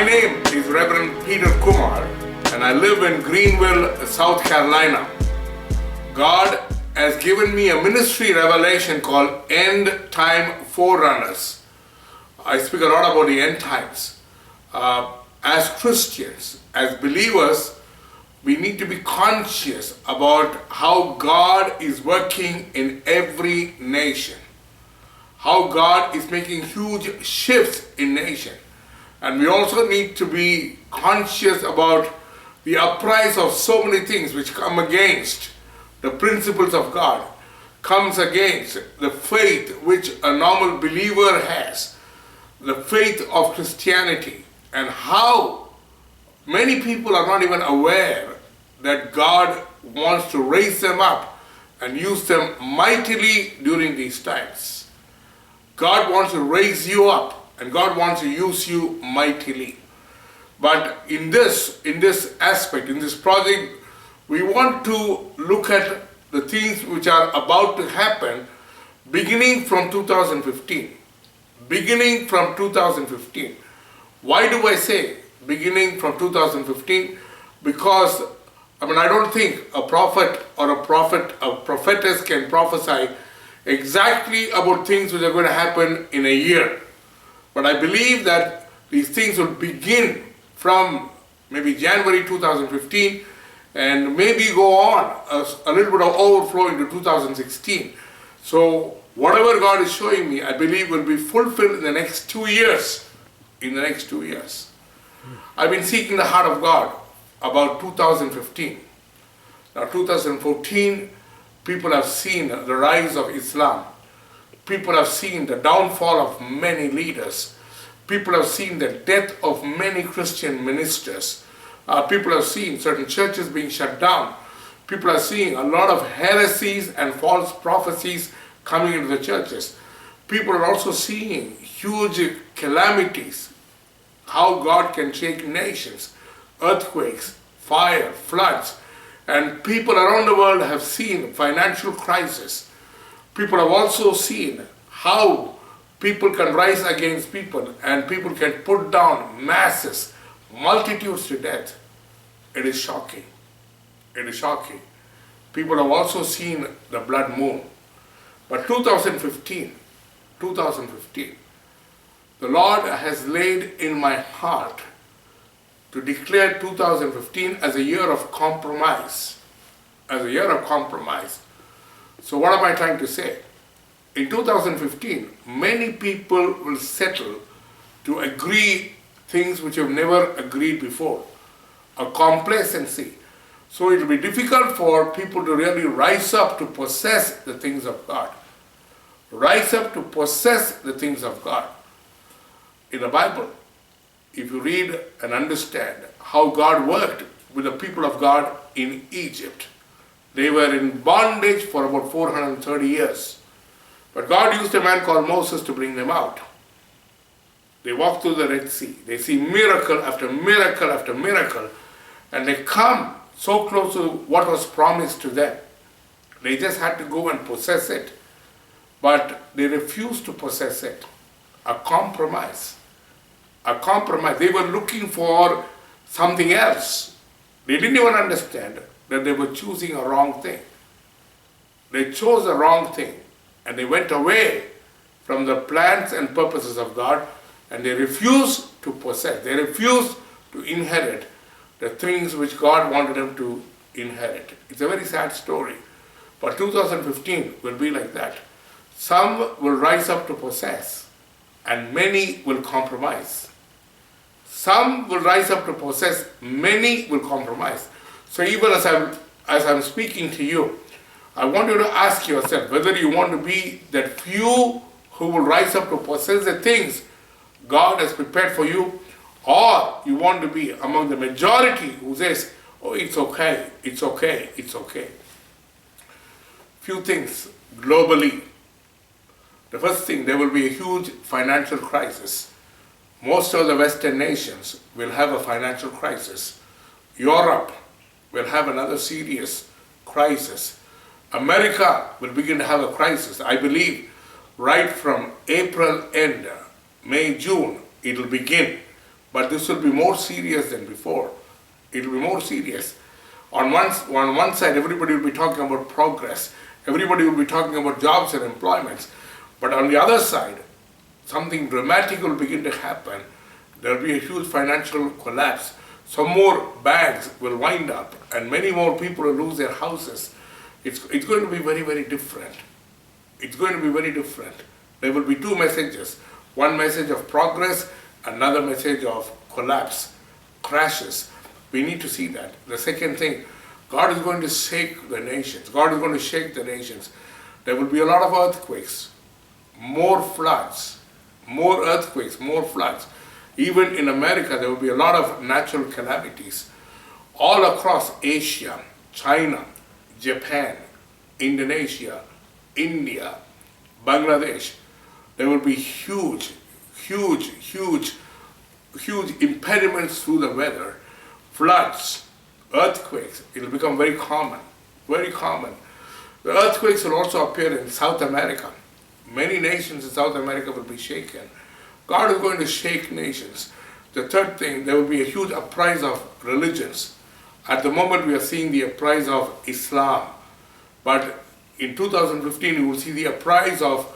My name is Reverend Kumar, and I live in Greenville, South Carolina. God has given me a ministry revelation called End Time Forerunners. I speak a lot about the end times. As Christians, as believers, we need to be conscious about how God is working in every nation, how God is making huge shifts in nation. And we also need to be conscious about the uprise of so many things which come against the principles of God, comes against the faith which a normal believer has, the faith of Christianity, and how many people are not even aware that God wants to raise them up and use them mightily during these times. God wants to raise you up and God wants to use you mightily. But in this aspect, in this project, we want to look at the things which are about to happen beginning from 2015. Beginning from 2015. Why do I say beginning from 2015? Because I don't think a prophet or a prophetess can prophesy exactly about things which are going to happen in a year. But I believe that these things will begin from maybe January 2015 and maybe go on a little bit of overflow into 2016. So whatever God is showing me, I believe will be fulfilled in the next 2 years. In the next 2 years. I've been seeking the heart of God about 2015. Now 2014, people have seen the rise of Islam. People have seen the downfall of many leaders. People have seen the death of many Christian ministers. People have seen certain churches being shut down. People are seeing a lot of heresies and false prophecies coming into the churches. People are also seeing huge calamities, how God can shake nations, earthquakes, fire, floods. And people around the world have seen financial crisis. People have also seen how people can rise against people and people can put down masses, multitudes to death. It is shocking. It is shocking. People have also seen the blood moon. But 2015, the Lord has laid in my heart to declare 2015 as a year of compromise. As a year of compromise. So what am I trying to say? In 2015, many people will settle to agree things which have never agreed before. A complacency. So it will be difficult for people to really rise up to possess the things of God. Rise up to possess the things of God. In the Bible, if you read and understand how God worked with the people of God in Egypt, they were in bondage for about 430 years. But God used a man called Moses to bring them out. They walk through the Red Sea. They see miracle after miracle after miracle. And they come so close to what was promised to them. They just had to go and possess it. But they refused to possess it. A compromise. A compromise. They were looking for something else. They didn't even understand that they were choosing a wrong thing. They chose the wrong thing and they went away from the plans and purposes of God and they refused to possess. They refused to inherit the things which God wanted them to inherit. It's a very sad story. But 2015 will be like that. Some will rise up to possess and many will compromise. Some will rise up to possess, many will compromise. So even as I'm speaking to you, I want you to ask yourself whether you want to be that few who will rise up to possess the things God has prepared for you, or you want to be among the majority who says, oh, it's okay, it's okay, it's okay. Few things globally. The first thing, there will be a huge financial crisis. Most of the Western nations will have a financial crisis. Europe will have another serious crisis. America will begin to have a crisis. I believe right from April end, May, June, it will begin. But this will be more serious than before. It will be more serious. On one side, everybody will be talking about progress. Everybody will be talking about jobs and employments. But on the other side, something dramatic will begin to happen. There will be a huge financial collapse. Some more banks will wind up, and many more people will lose their houses. It's going to be very, very different. It's going to be very different. There will be two messages. One message of progress, another message of collapse, crashes. We need to see that. The second thing, God is going to shake the nations. God is going to shake the nations. There will be a lot of earthquakes, more floods, more earthquakes, more floods. Even in America, there will be a lot of natural calamities. All across Asia, China, Japan, Indonesia, India, Bangladesh, there will be huge impediments through the weather, floods, earthquakes. It will become very common, very common. The earthquakes will also appear in South America. Many nations in South America will be shaken. God is going to shake nations. The third thing, there will be a huge uprise of religions. At the moment, we are seeing the uprise of Islam. But in 2015, we will see the uprise of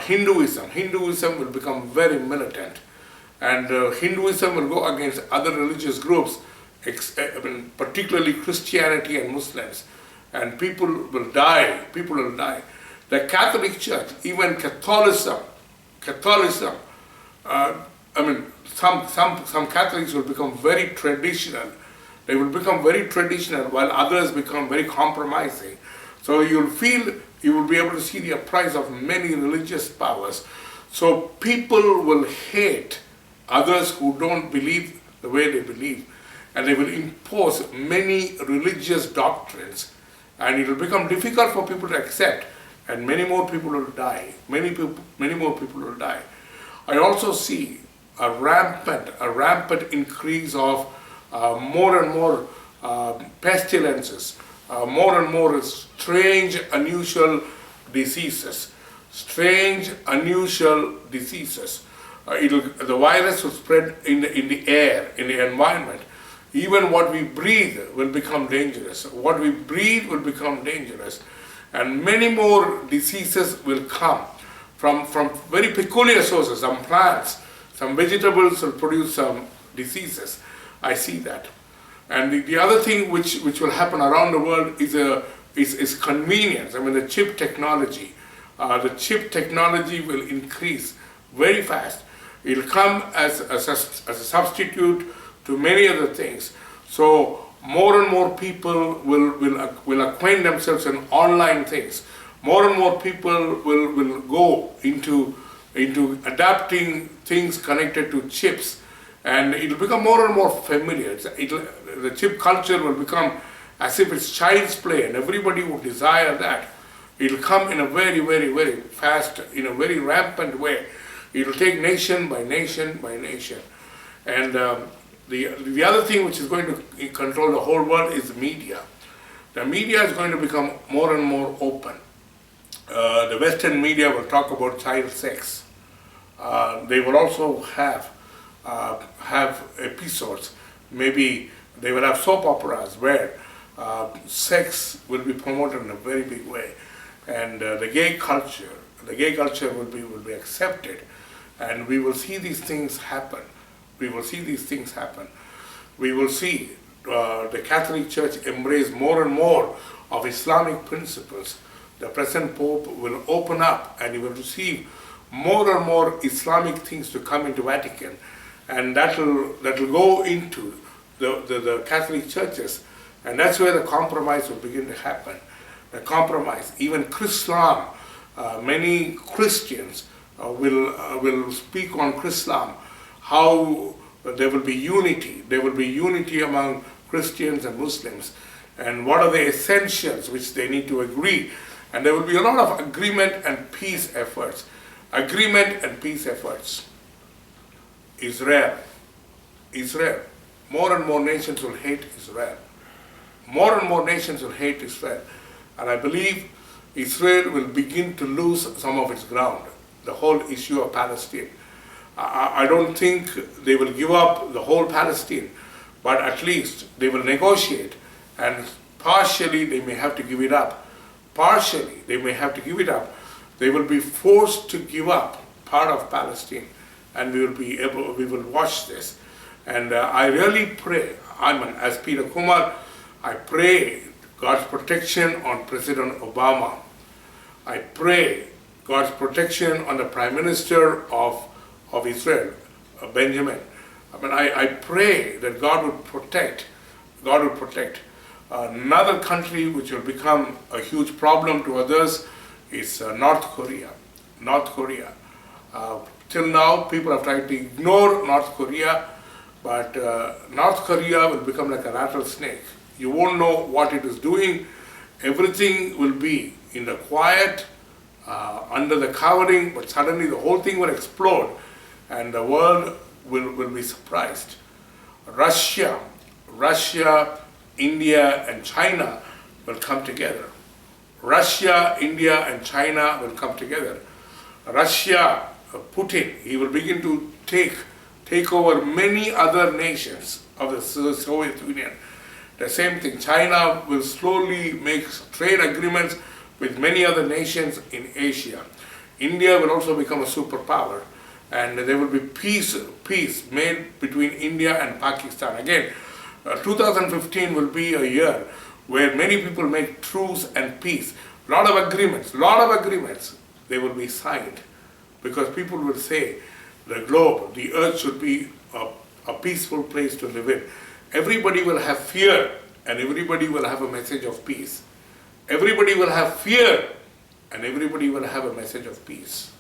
Hinduism. Hinduism will become very militant. And Hinduism will go against other religious groups, particularly Christianity and Muslims. And people will die. People will die. The Catholic Church, even Catholicism, some Catholics will become very traditional. They will become very traditional while others become very compromising. So you will be able to see the uprise of many religious powers. So people will hate others who don't believe the way they believe. And they will impose many religious doctrines. And it will become difficult for people to accept. And many more people will die. Many more people will die. I also see a rampant increase of more and more pestilences, more and more strange, unusual diseases. The virus will spread in the air, in the environment. Even what we breathe will become dangerous. What we breathe will become dangerous. And many more diseases will come from very peculiar sources. Some plants, some vegetables will produce some diseases. I see that. And the other thing which will happen around the world is convenience. I mean, the chip technology. The chip technology will increase very fast. It will come as a substitute to many other things. So more and more people will acquaint themselves in online things. More and more people will go into adapting things connected to chips, and it will become more and more familiar. The chip culture will become as if it's child's play, and everybody would desire that. It will come in a very, very, very fast, in a very rampant way. It will take nation by nation by nation. And the other thing which is going to control the whole world is the media. The media is going to become more and more open. The Western media will talk about child sex. They will also have episodes. Maybe they will have soap operas where sex will be promoted in a very big way, and the gay culture will be accepted, and we will see these things happen. We will see the Catholic Church embrace more and more of Islamic principles. The present Pope will open up and he will receive more and more Islamic things to come into Vatican, and that will go into the Catholic churches, and that's where the compromise will begin to happen. The compromise, even Chrislam, many Christians will speak on Chrislam, how there will be unity among Christians and Muslims, and what are the essentials which they need to agree. And there will be a lot of agreement and peace efforts. Israel. More and more nations will hate Israel. And I believe Israel will begin to lose some of its ground. The whole issue of Palestine. I don't think they will give up the whole Palestine, but at least they will negotiate, and partially they may have to give it up. Partially they may have to give it up. They will be forced to give up part of Palestine, and we will watch this. And I really pray, as Peter Kumar, I pray God's protection on President Obama. I pray God's protection on the Prime Minister of Israel, Benjamin. I pray that God would protect. Another country which will become a huge problem to others is North Korea. Till now, people have tried to ignore North Korea, but North Korea will become like a rattlesnake. You won't know what it is doing. Everything will be in the quiet, under the covering, but suddenly the whole thing will explode, and the world will be surprised. Russia, India, and China will come together. Russia, India, and China will come together. Russia, Putin, he will begin to take over many other nations of the Soviet Union. The same thing, China will slowly make trade agreements with many other nations in Asia. India will also become a superpower, and there will be peace made between India and Pakistan. Again, 2015 will be a year where many people make truce and peace. Lot of agreements, they will be signed, because people will say the globe, the earth should be a peaceful place to live in. Everybody will have fear, and everybody will have a message of peace. Everybody will have fear, and everybody will have a message of peace.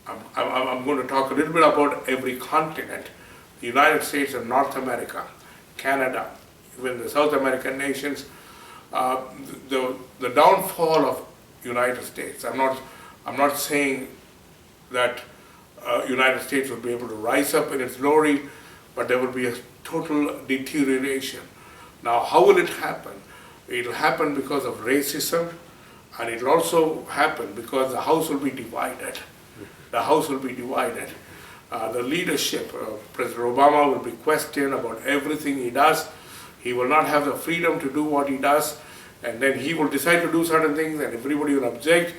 I'm going to talk a little bit about every continent. The United States and North America, Canada, even the South American nations. The downfall of United States. I'm not saying that United States will be able to rise up in its glory, but there will be a total deterioration. Now, how will it happen? It will happen because of racism, and it will also happen because the house will be divided. The house will be divided. The leadership, President Obama will be questioned about everything he does. He will not have the freedom to do what he does, and then he will decide to do certain things and everybody will object.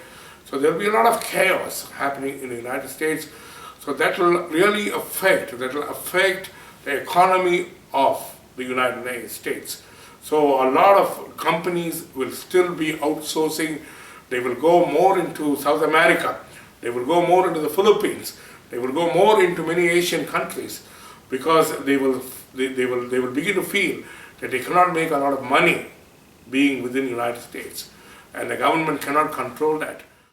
So there will be a lot of chaos happening in the United States. So that will really affect the economy of the United States. So a lot of companies will still be outsourcing. They will go more into South America. They will go more into the Philippines. They will go more into many Asian countries, because they will begin to feel that they cannot make a lot of money being within the United States, and the government cannot control that.